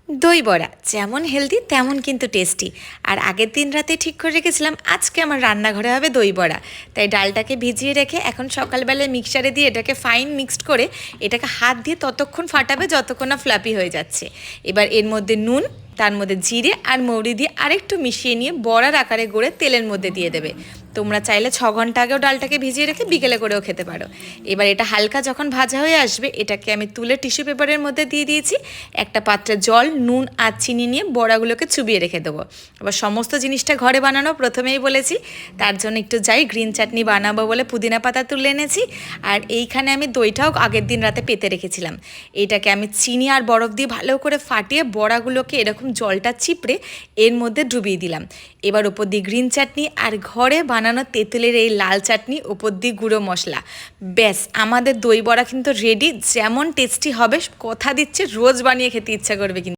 দই বড়া যেমন হেলদি তেমন কিন্তু টেস্টি। আর আগের দিন রাতে ঠিক করে রেখেছিলাম আজকে আমার রান্নাঘরে হবে দই বড়া। তাই ডালটাকে ভিজিয়ে রেখে এখন সকালবেলায় মিক্সচারে দিয়ে এটাকে ফাইন মিক্সড করে এটাকে হাত দিয়ে ততক্ষণ ফাটাবে যতক্ষণ না ফ্লাপি হয়ে যাচ্ছে। এবার এর মধ্যে নুন, তার মধ্যে জিরে আর মৌরি দিয়ে আরেকটু মিশিয়ে নিয়ে বড়ার আকারে গড়ে তেলের মধ্যে দিয়ে দেবে। তোমরা চাইলে 6 ঘন্টা আগেও ডালটাকে ভিজিয়ে রেখে বিকেলে করেও খেতে পারো। এবার এটা হালকা যখন ভাজা হয়ে আসবে এটাকে আমি তুলে টিস্যু পেপারের মধ্যে দিয়ে দিয়েছি। একটা পাত্রে জল, নুন আর চিনি নিয়ে বড়াগুলোকে চুবিয়ে রেখে দেবো। এবার সমস্ত জিনিসটা ঘরে বানানো প্রথমেই বলেছি, তার জন্য একটু গ্রিন চাটনি বানাবো বলে পুদিনা পাতা তুলে এনেছি। আর এইখানে আমি দইটাও আগের দিন রাতে পেতে রেখেছিলাম। এইটাকে আমি চিনি আর বরফ দিয়ে ভালো করে ফাটিয়ে বড়াগুলোকে এরকম জলটা চিপড়ে এর মধ্যে ডুবিয়ে দিলাম। এবার ওপর দিয়ে গ্রিন চাটনি আর ঘরে বানানো তেঁতুলের এই লাল চাটনি, ওপর দিয়ে গুঁড়ো মশলা, ব্যাস আমাদের দই বড়া কিন্তু রেডি। যেমন টেস্টি হবে কথা দিচ্ছে, রোজ বানিয়ে খেতে ইচ্ছা করবে কিন্তু।